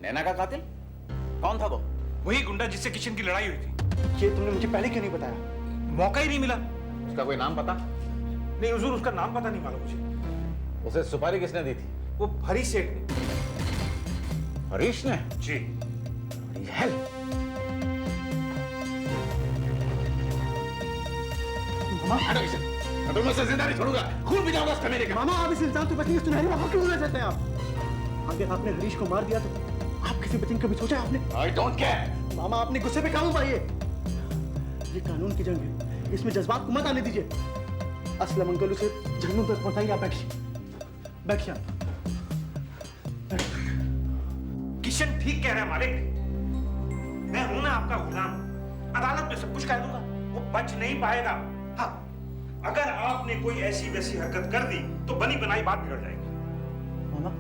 नैना का कातिल? कौन था वो? वही गुंडा जिससे किशन की लड़ाई हुई थी। ये तुमने मुझे पहले क्यों नहीं बताया? मौका ही नहीं मिला। उसका कोई नाम पता? नहीं हुजूर, उसका नाम पता नहीं मालूम मुझे। उसे सुपारी किसने दी थी? वो हरीश सेठ ने। हरीश ने? जी। हेल। मामा, हटो इसे। मैं तुम्हें उसे जिंदा नहीं छोड़ूंगा। खून भी जाऊंगा उसका मेरे का। मामा, आप इस इंसान से बचने की सुनहरी वहां क्यों बोलना चाहते हैं आप? अगर आपने हरीश को मार दिया तो आप किसी बचने कभी सोचा आपने? I don't care। मामा, अपने गुस्से पे काबू पाइए। ये कानून की जंग है, इसमें जज्बात को मत आने दीजिए। असलम अंकल उसे जहन्नुम तक पहुंचाएंगे। आप बैठिए। किशन ठीक कह रहा है मालिक। मैं हूं ना आपका गुलाम। अदालत में सब कुछ कह दूंगा, वो बच नहीं पाएगा। हाँ, अगर आपने कोई ऐसी वैसी हरकत कर दी तो बनी बनाई बात बिगड़ जाएगी। मामा,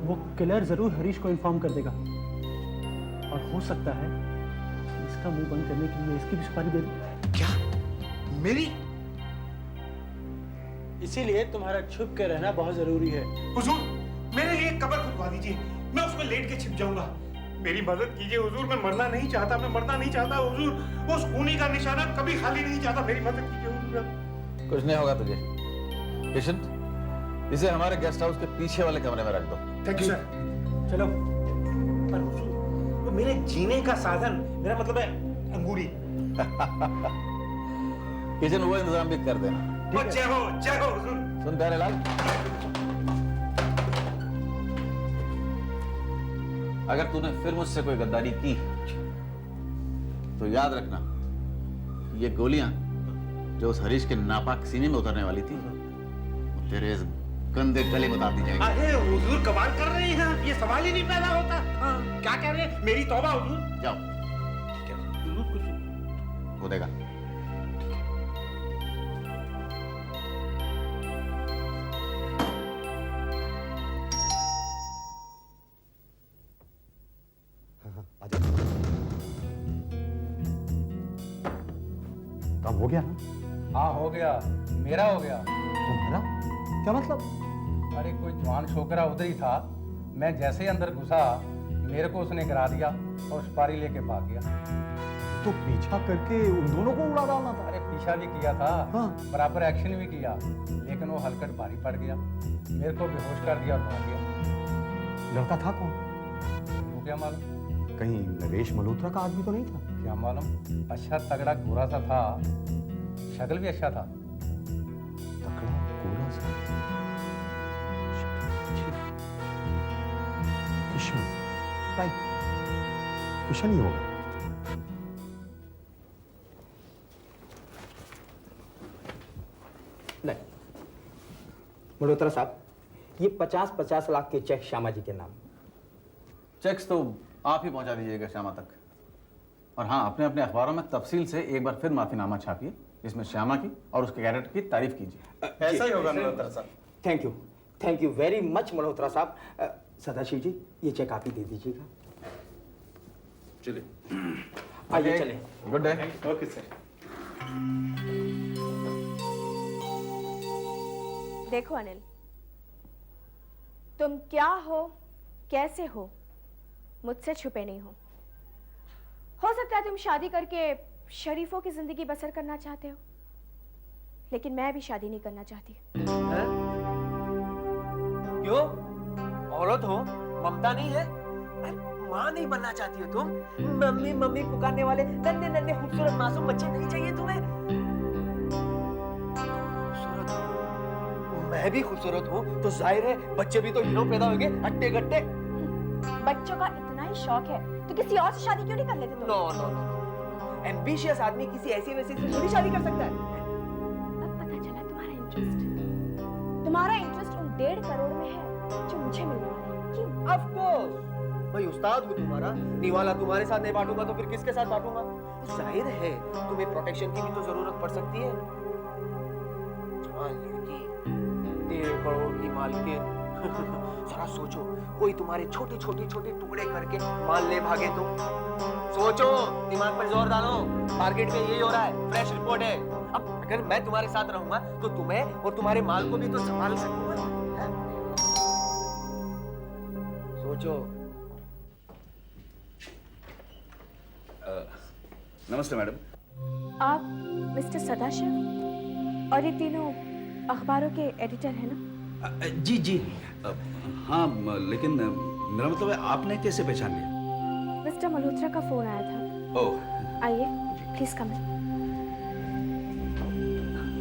वो किलर जरूर हरीश को इन्फॉर्म कर देगा और हो सकता है इसका मुंह बंद करने के लिए इसकी भी सुपारी दे दे। क्या? मेरी? इसीलिए तुम्हारा छुप के रहना बहुत जरूरी है। हुजूर, मेरे लिए एक कब्र खुदवा दीजिए, मैं उसमें लेट के छिप जाऊंगा। मेरी मदद कीजिए हुजूर, मैं मरना नहीं चाहता हुजूर। वो उस खूनी का निशाना कभी खाली नहीं चाहता। मेरी मदद कीजिए हुजूर। कुछ नहीं होगा तुझे। किशन, इसे हमारे गेस्ट हाउस के पीछे वाले कमरे में रख दो। Thank you sir. चलो। पर हुजूर, वो मेरे जीने का साधन, मेरा मतलब है अंगूरी। किशन, वो इंतजाम भी कर देना। जय हो हुजूर। सुन प्यारेलाल, अगर तूने फिर मुझसे कोई गद्दारी की तो याद रखना, ये गोलियां जो उस हरीश के नापाक सीने में उतरने वाली थी, वो तेरे इस गंदे गले में उतार दी जाएगी। अरे हुजूर, कमाल कर रहे हैं आप, ये सवाल ही नहीं पैदा होता। हाँ, क्या कह रहे हैं? मेरी तौबा हुजूर। जाओ। ठीक है हुजूर, कुछ हो देगा। काम हो गया ना? हाँ हो गया, मेरा हो गया। तुम्हारा क्या मतलब? अरे कोई जवान छोकरा उधर ही था, मैं जैसे ही अंदर घुसा मेरे को उसने गिरा दिया और सुपारी लेके भाग गया। तो पीछा करके उन दोनों को उड़ा डालना था। अरे पीछा भी किया था, हाँ। बराबर एक्शन भी किया, लेकिन वो हलकट भारी पड़ गया, मेरे को बेहोश कर दिया और भाग गया। लड़का था कौन? वो क्या मालूम? कहीं नरेश मल्होत्रा का आदमी तो नहीं था? क्या मालूम, अच्छा तगड़ा गोरा सा था, शक्ल भी अच्छा था। तगड़ा गोरा सा, किशन, राइट, किशन ही होगा। नहीं मल्होत्रा साहब, ये 50-50 लाख के चेक श्यामा जी के नाम। चेक्स तो आप ही पहुंचा दीजिएगा श्यामा तक। और हाँ, अपने अपने अखबारों में तफसील से एक बार फिर माफीनामा छापिए, जिसमें श्यामा की और उसके कैरेक्टर की तारीफ कीजिए। ऐसा ही होगा मल्होत्रा साहब। Thank you very much Malhotra साहब। सदाशिव जी, ये चेक आप ही दे दीजिएगा। चलिए, आइए चले। Good day. Okay sir. देखो अनिल, तुम क्या हो, कैसे हो, मुझसे छुपे नहीं हो सकता है तुम शादी करके शरीफों की जिंदगी बसर करना चाहते हो, लेकिन मैं भी शादी नहीं करना चाहती। क्यों? औरत हो, ममता नहीं है? माँ नहीं बनना चाहती हो तुम? मम्मी मम्मी पुकारने वाले नन्हे नन्हे खूबसूरत मासूम बच्चे नहीं चाहिए तुम्हें? खूबसूरत हो, मैं भी खूबसूरत हूँ, तो जाहिर है बच्चे भी तो हीरो पैदा होंगे, हट्टे गट्टे। बच्चों का इतना ही शौक है तो किसी और से शादी क्यों नहीं कर लेते तुम? नो, एम्बिशियस आदमी किसी ऐसी वैसी से थोड़ी शादी कर सकता है। अब पता चला तुम्हारा इंटरेस्ट उन 1.5 करोड़ में है जो मुझे मिलने वाला है। क्यों? ऑफ कोर्स, भाई उस्ताद हूँ तुम्हारा, निवाला तुम्हारे साथ नहीं बांटूंगा तो फिर किसके साथ बांटूंगा? जाहिर है तुम्हें प्रोटेक्शन की भी तो जरूरत पड़ सकती है। लड़की 1.5 करोड़ की मालकिन, जरा सोचो, कोई तुम्हारे छोटे छोटे छोटे टुकड़े करके माल ले भागे तुम। सोचो, दिमाग पर जोर डालो, मार्केट में यही हो रहा है, फ्रेश रिपोर्ट है। अब अगर मैं तुम्हारे साथ रहूंगा तो तुम्हें और तुम्हारे माल को भी तो संभाल सकूंगा। सोचो, नमस्ते मैडम। आप मिस्टर सदाशिव और ये तीनों अखबारों के एडिटर हैं ना? जी जी। हाँ, लेकिन मेरा मतलब है आपने कैसे पहचान लिया? मिस्टर मल्होत्रा का फोन आया था। ओह, आइए, प्लीज कम इन।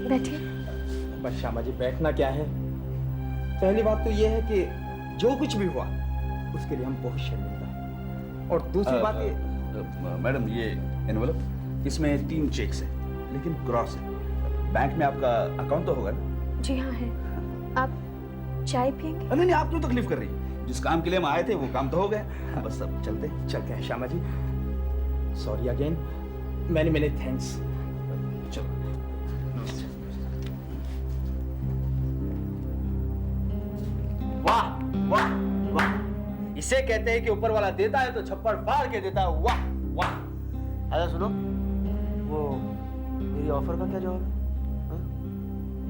बैठिए। बस श्यामा जी, बैठना क्या है। पहली बात तो ये है कि जो कुछ भी हुआ उसके लिए हम बहुत शर्मिंदा हैं। और दूसरी बात ये, मैडम ये एनवलप, इसमें 3 चेक्स हैं लेकिन क्रॉस है। बैंक में आपका अकाउंट तो होगा ना? जी हाँ है। आप चाय पियेंगे? नहीं नहीं, आप क्यों तकलीफ कर रही हैं? जिस काम के लिए हम आए थे वो काम तो हो गया, बस अब चलते हैं Shyama ji. Sorry again, many many thanks. चलो। वाह वाह वाह, इसे कहते हैं कि ऊपर वाला देता है तो छप्पड़ फाड़ के देता है। वाह वाह। अच्छा सुनो, वो मेरी ऑफर का क्या जवाब है?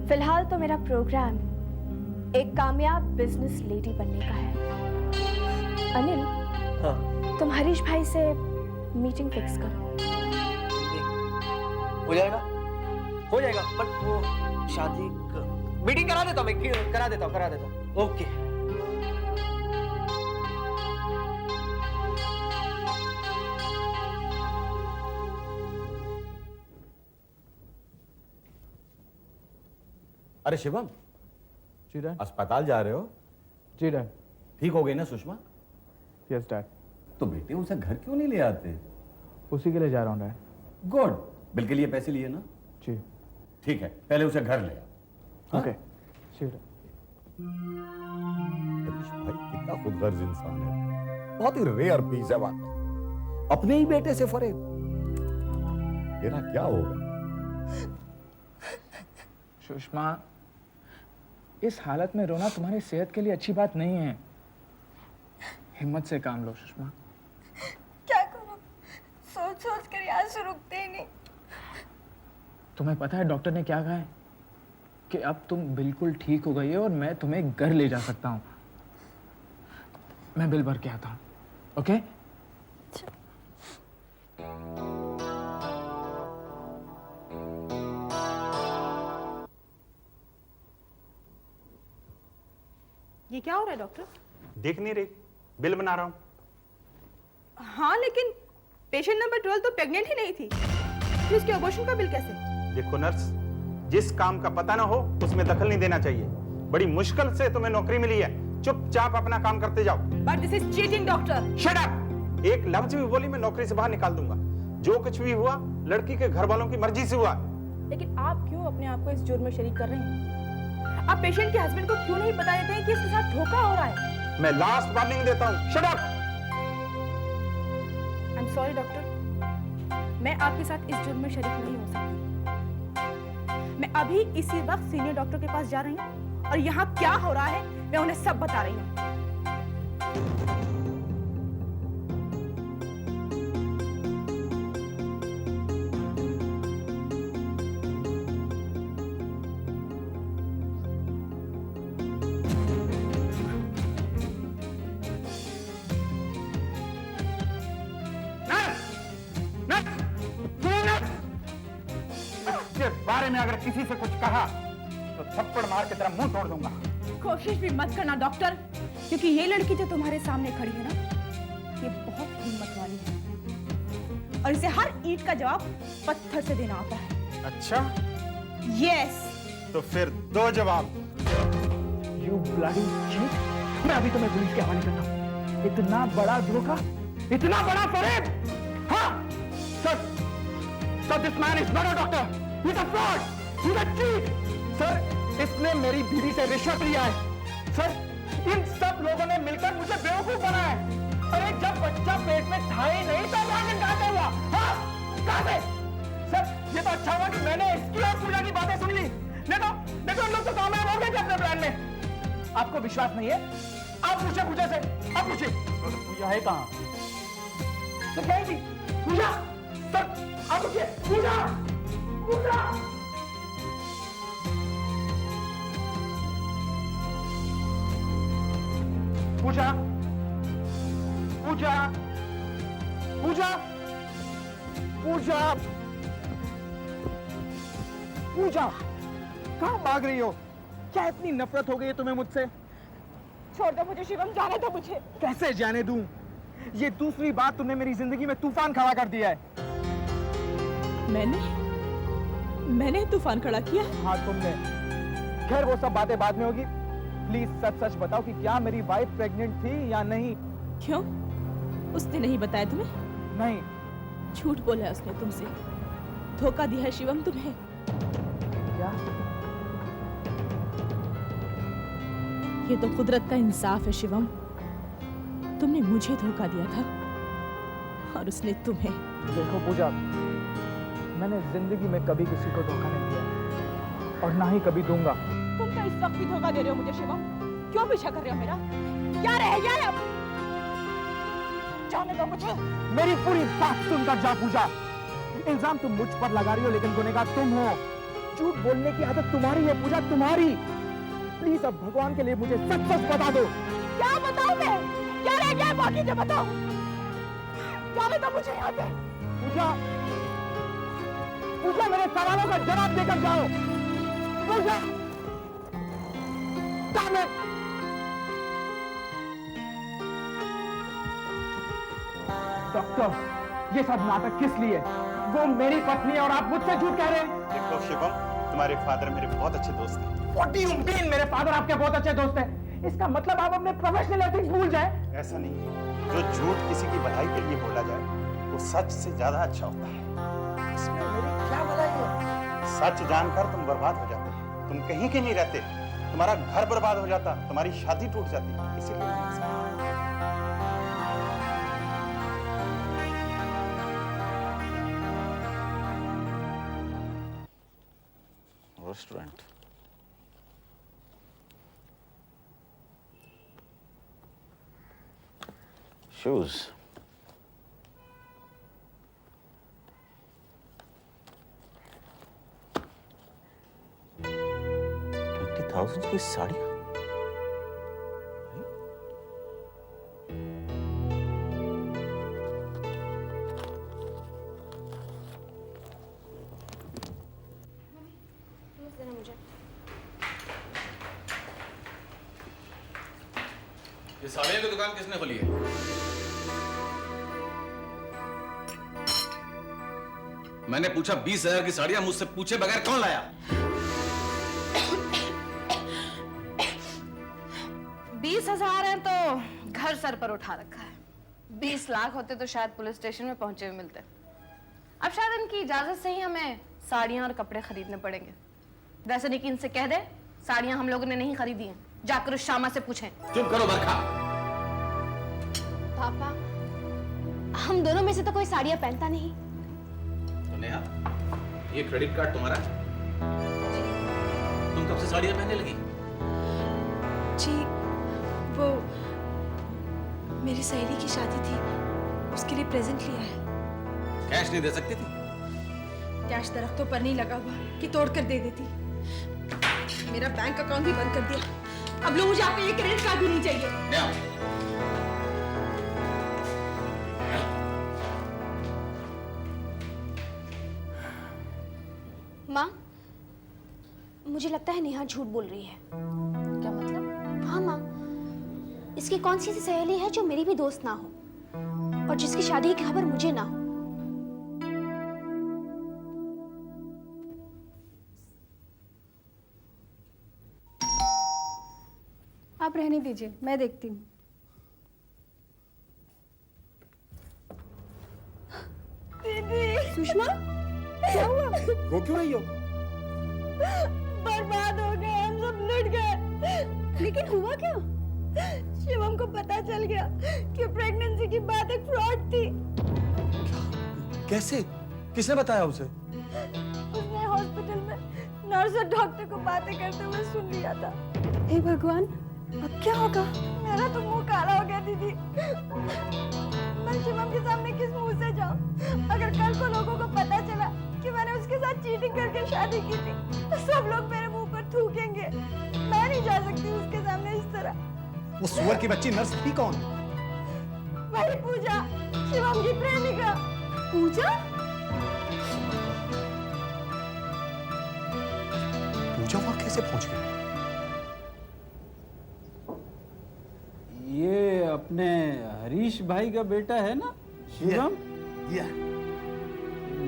फिलहाल तो मेरा प्रोग्राम एक कामयाब बिजनेस लेडी बनने का है। अनिल, हाँ, तुम हरीश भाई से मीटिंग फिक्स करो। हो जाएगा, हो जाएगा। बट वो शादी मीटिंग करा देता हूँ मैं, करा देता हूँ। ओके। अरे शिवम, जी डैड। अस्पताल जा रहे हो? जी डैड। ठीक हो गई ना सुषमा? Yes dad. तो बेटे उसे घर क्यों नहीं ले आते? उसी के लिए जा रहा हूँ डैड। गुड। बिल के लिए पैसे लिए ना? जी। ठीक है, पहले उसे घर ले आओ। ओके। जी डैड। हरीश भाई कितना खुदगर्ज इंसान है, बहुत ही रेयर पीस है वाकई। अपने ही बेटे से फरेब। तेरा क्या होगा? सुषमा, इस हालत में रोना तुम्हारी सेहत के लिए अच्छी बात नहीं है। हिम्मत से काम लो सुषमा। क्या करूं? सोच सोच कर आंसू रुकते ही नहीं। तुम्हें पता है डॉक्टर ने क्या कहा है? कि अब तुम बिल्कुल ठीक हो गई हो और मैं तुम्हें घर ले जा सकता हूँ। मैं बिल भर के आता हूँ। ओके? ये क्या हो रहा है डॉक्टर? देख नहीं रही, बिल बना रहा हूँ। हाँ, लेकिन पेशेंट नंबर 12 तो प्रेग्नेंट ही नहीं थी, फिर उसके अबॉर्शन का बिल कैसे? देखो नर्स, जिस काम का पता ना हो उसमें दखल नहीं देना चाहिए। बड़ी मुश्किल से तुम्हें नौकरी मिली है, चुपचाप अपना काम करते जाओ। But this is cheating doctor. Shut up! एक लफ्ज भी बोली मैं नौकरी से बाहर निकाल दूंगा। जो कुछ भी हुआ लड़की के घर वालों की मर्जी से हुआ। लेकिन आप क्यों अपने आप को इस जुर्म में शरीक कर रहे हैं? आप पेशेंट के हस्बैंड को क्यों नहीं बता देते हैं कि इसके साथ धोखा हो रहा है? मैं लास्ट वार्निंग देता हूँ, shut up! I am sorry doctor, मैं आपके साथ इस जुर्म में शरीक नहीं हो सकती। मैं अभी इसी वक्त सीनियर डॉक्टर के पास जा रही हूँ और यहाँ क्या हो रहा है मैं उन्हें सब बता रही हूँ। इसके बारे में अगर किसी से कुछ कहा तो थप्पड़ मार के तेरा मुंह तोड़ दूंगा। कोशिश भी मत करना डॉक्टर, क्योंकि ये लड़की जो तुम्हारे सामने खड़ी है ना, ये बहुत हिम्मत वाली है और इसे हर ईंट का जवाब पत्थर से देना आता है। अच्छा, यस। तो फिर दो जवाब। You bloody cheat! मैं अभी तुम्हें पुलिस के हवाले करता हूँ। इतना बड़ा धोखा, इतना बड़ा फरेब! हाँ sir, this man is not a doctor, he is a fraud, he is a cheat. Sir, इसने मेरी बीवी से रिश्वत लिया है। सर, इन सब लोगों ने मिलकर मुझे बेवकूफ बनाया है। अरे जब बच्चा पेट में था ही नहीं तो प्रेग्नेंट कहाँ से हुआ? हाँ, कहाँ से? सर, ये तो अच्छा हुआ कि मैंने इसकी और पूजा की बातें सुन ली। देखो हम लोग तो कामयाब हो गए थे अपने प्लान में। आपको विश्वास नहीं है? आप पूछे पूजा से, आप पूछे। पूजा है कहाँ? तो क्या है जी? पूजा! सर, आप पूछिए, पूजा! पूजा! पूजा! पूजा! पूजा! पूजा, पूजा, कहाँ भाग रही हो? क्या इतनी नफरत हो गई है तुम्हें मुझसे? छोड़ दो मुझे शिवम, जाने दो मुझे। कैसे जाने दूं? ये दूसरी बात तुमने मेरी जिंदगी में तूफान खड़ा कर दिया है। मैंने तूफान खड़ा किया? हाँ तुमने। खैर वो सब बातें बाद में होगी। प्लीज सच सच बताओ कि क्या मेरी वाइफ प्रेग्नेंट थी या नहीं? क्यों? उसने नहीं बताया तुम्हें? नहीं। झूठ बोला है उसने तुमसे, धोखा दिया है शिवम तुम्हें। क्या? ये तो कुदरत का इंसाफ है शिवम। तुमने मुझे धोखा दिया था और उसने तुम्हें। देखो पूजा, मैंने जिंदगी में कभी किसी को धोखा नहीं दिया और ना ही कभी दूंगा। तुम तो इस वक्त भी धोखा दे रहे हो मुझे शिवम। क्यों पीछा कर रहे हो मेरा? क्या रह गया है अब? जाने दो मुझे। मेरी पूरी बात सुनकर जा पूजा। इल्जाम तुम मुझ पर लगा रही हो लेकिन गुनहगार तुम हो। झूठ बोलने की आदत तुम्हारी है पूजा, तुम्हारी। प्लीज अब भगवान के लिए मुझे सच सच बता दो। क्या बताऊं मैं? क्या रह गया है बाकी से बताओ। जाने दो मुझे यहाँ से। पूजा, पूजा मेरे सवालों का जवाब देकर जाओ। पूजा, damn it! डॉक्टर, ये सब नाटक किस लिए? वो मेरी पत्नी है और आप मुझसे झूठ कह रहे हैं। देखो शिवम, तुम्हारे फादर मेरे बहुत अच्छे दोस्त हैं। What do you mean? मेरे फादर आपके बहुत अच्छे दोस्त हैं। इसका मतलब आप अपने प्रोफेशनल एथिक्स भूल जाए। ऐसा नहीं है, जो झूठ किसी की भलाई के लिए बोला जाए वो सच से ज्यादा अच्छा होता है। इसमें मेरी क्या भलाई है? सच जानकर तुम बर्बाद हो जाते, तुम कहीं के नहीं रहते, तुम्हारा घर बर्बाद हो जाता, तुम्हारी शादी टूट जाती। इसीलिए रेस्टोरेंट। शूज। 20,000 की साड़ियाँ। ये साड़ियों की दुकान किसने खोली है? मैंने पूछा 20,000 की साड़ियां मुझसे पूछे बगैर कौन लाया? 20,000 है तो घर सर पर उठा रखा है। 20 लाख होते तो शायद पुलिस स्टेशन में पहुंचे हुए मिलते। अब शायद इनकी इजाजत से ही हमें साड़ियां और कपड़े खरीदने पड़ेंगे। वैसे नहीं कि इनसे कह दे साड़ियां हम लोगों ने नहीं खरीदी हैं, जाकर उस शामा से पूछें। चुप करो बरखा। पापा, हम दोनों में से तो कोई साड़ियां पहनता नहीं। तो नेहा, ये क्रेडिट कार्ड तुम्हारा है? तुम कब से साड़ियां पहनने लगी? जी, वो मेरी सहेली की शादी थी, उसके लिए प्रेजेंट लिया है। कैश नहीं दे सकती थी? कैश दरख्तों पर नहीं लगा हुआ कि तोड़ कर दे देती। मेरा बैंक अकाउंट भी बंद कर दिया। अब लोग मुझे आपका ये क्रेडिट कार्ड भी नहीं चाहिए। माँ, मुझे लगता है नेहा झूठ बोल रही है। क्या मतलब? हाँ माँ, इसकी कौन सी ऐसी सहेली है जो मेरी भी दोस्त ना हो और जिसकी शादी की खबर मुझे ना हो। आप रहने दीजिए, मैं देखती हूँ। दीदी, सुषमा, क्या हुआ? रो क्यों रही हो? बर्बाद हो गए, हम सब लुट गए। लेकिन हुआ क्या? शिवम को पता चल गया कि प्रेगनेंसी की बात एक फ्रॉड थी। कैसे? किसने बताया उसे? उसने हॉस्पिटल में नर्स और डॉक्टर को बातें करते हुए सुन लिया था। हे भगवान, अब क्या होगा? मेरा तो मुंह काला हो गया दीदी। मैं शिवम के सामने किस मुंह से जाऊं? अगर कल को लोगों को पता चला कि मैंने उसके साथ चीटिंग करके शादी की थी तो सब लोग मेरे मुंह पर थूकेंगे। मैं नहीं जा सकती उसके सामने इस तरह। वो सुअर की बच्ची नर्स थी कौन? वही पूजा, शिवम की प्रेमिका। पूजा? पूजा वहां कैसे पहुंच गई? ये अपने हरीश भाई का बेटा है ना, शिवम?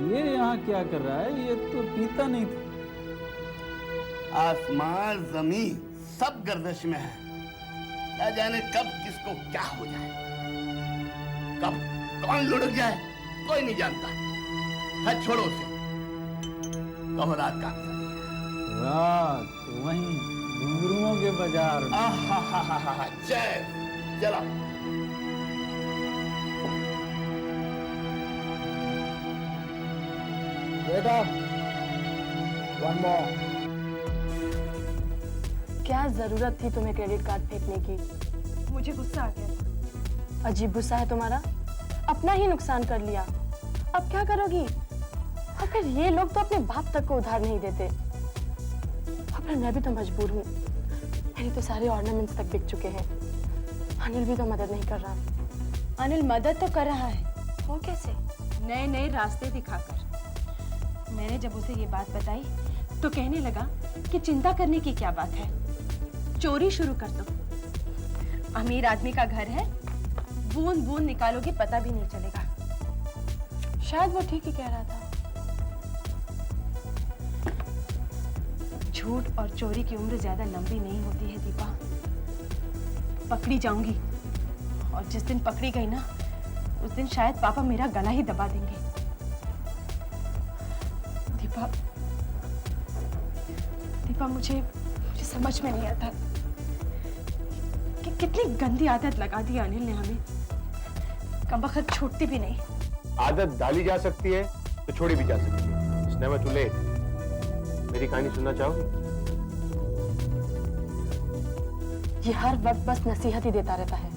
ये यहाँ क्या कर रहा है? ये तो पीता नहीं था। आसमान जमीन सब गर्दिश में है। क्या जाने कब किसको क्या हो जाए, कब कौन लुढ़क जाए, कोई नहीं जानता। है छोड़ो उसे, कहो रात का रात वहीं घुंघरुओं के बाजार में। जय चलो। बेटा, वन मोर। क्या जरूरत थी तुम्हें क्रेडिट कार्ड फेंकने की? मुझे गुस्सा आ गया। अजीब गुस्सा है तुम्हारा, अपना ही नुकसान कर लिया। अब क्या करोगी? और फिर ये लोग तो अपने बाप तक को उधार नहीं देते। और फिर मैं भी तो मजबूर हूँ, मेरी तो सारे ऑर्नामेंट्स तक बिक चुके हैं। अनिल भी तो मदद नहीं कर रहा। अनिल मदद तो कर रहा है, वो कैसे? नए नए रास्ते दिखाकर। मैंने जब उसे ये बात बताई तो कहने लगा कि चिंता करने की क्या बात है, चोरी शुरू कर दो। अमीर आदमी का घर है, बूंद बूंद निकालोगे पता भी नहीं चलेगा। शायद वो ठीक ही कह रहा था। झूठ और चोरी की उम्र ज्यादा लंबी नहीं होती है दीपा। पकड़ी जाऊंगी, और जिस दिन पकड़ी गई ना, उस दिन शायद पापा मेरा गला ही दबा देंगे। दीपा, दीपा मुझे समझ में नहीं आता कि कितनी गंदी आदत लगा दी अनिल ने हमें। कमबख्त छूटती भी नहीं। आदत डाली जा सकती है तो छोड़ी भी जा सकती है। It's never too late। मेरी कहानी सुनना चाहोगे? ये हर वक्त बस नसीहत ही देता रहता है।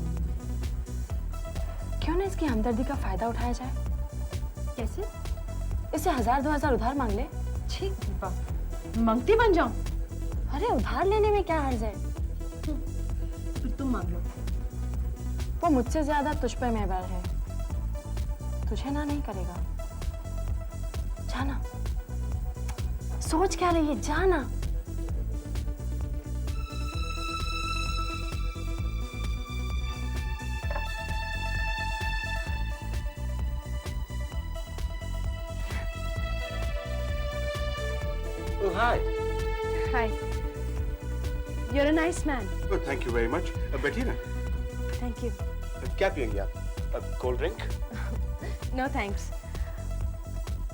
क्यों ना इसकी हमदर्दी का फायदा उठाया जाए? कैसे? इसे 1000-2000 उधार मांग ले। ठीक दीपा, मंगती बन जाऊं? अरे उधार लेने में क्या हर्ज है? फिर तुम मांग लो। वो मुझसे ज्यादा तुझ पे मेहरबान है, तुझे ना नहीं करेगा। जाना, सोच क्या रही है, जाना। Oh, hi. Hi. You're a nice man. Oh, thank you very much. बैठिए ना। Thank you. क्या पियेंगे आप? Cold drink? No thanks.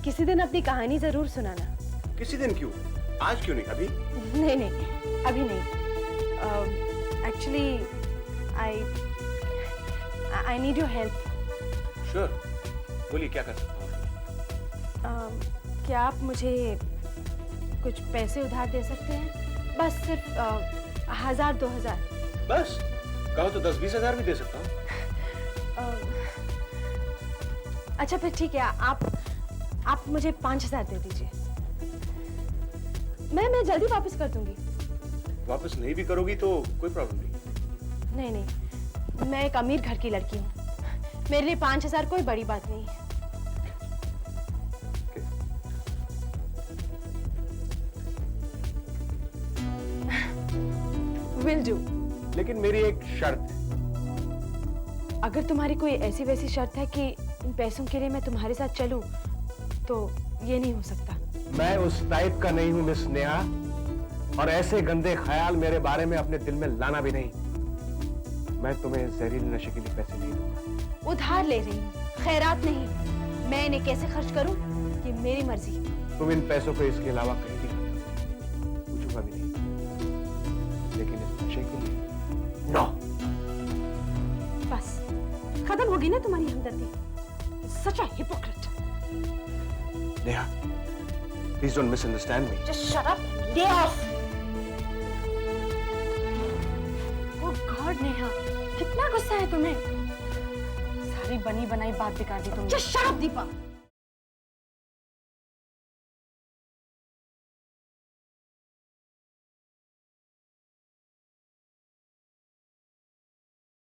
किसी दिन अपनी कहानी जरूर सुनाना। किसी दिन क्यों? आज क्यों नहीं? अभी? नहीं नहीं, अभी नहीं। Actually, I need your help. Sure. बोलिए क्या कर सकता हूँ? क्या आप मुझे कुछ पैसे उधार दे सकते हैं? बस सिर्फ 1000-2000। बस? कहो तो 10-20 हजार भी दे सकता हूँ। अच्छा फिर ठीक है, आप मुझे 5000 दे दीजिए। मैं जल्दी वापस कर दूंगी। वापस नहीं भी करोगी तो कोई प्रॉब्लम नहीं। नहीं नहीं, मैं एक अमीर घर की लड़की हूँ, मेरे लिए 5000 कोई बड़ी बात नहीं है। Will do। लेकिन मेरी एक शर्त है। अगर तुम्हारी कोई ऐसी वैसी शर्त है कि इन पैसों के लिए मैं तुम्हारे साथ चलूं, तो ये नहीं हो सकता। मैं उस टाइप का नहीं हूं मिस नेहा, और ऐसे गंदे ख्याल मेरे बारे में अपने दिल में लाना भी नहीं। मैं तुम्हें जहरीले नशे के लिए पैसे नहीं दूंगा। उधार ले रही हूँ, खैरात नहीं। मैं इन्हें कैसे खर्च करूं, ये मेरी मर्जी। तुम इन पैसों को इसके अलावा कहीं भी पूछूंगा भी नहीं, लेकिन इस नशे के लिए नो। बस खत्म होगी ना तुम्हारी हमदर्दी। Such a hypocrite। Neha, please don't misunderstand me। Just shut up, lay off। Oh God, Neha, कितना गुस्सा है तुम्हें? सारी बनी बनाई बात बिगाड़ दी तुमने। Just shut up, Deepa.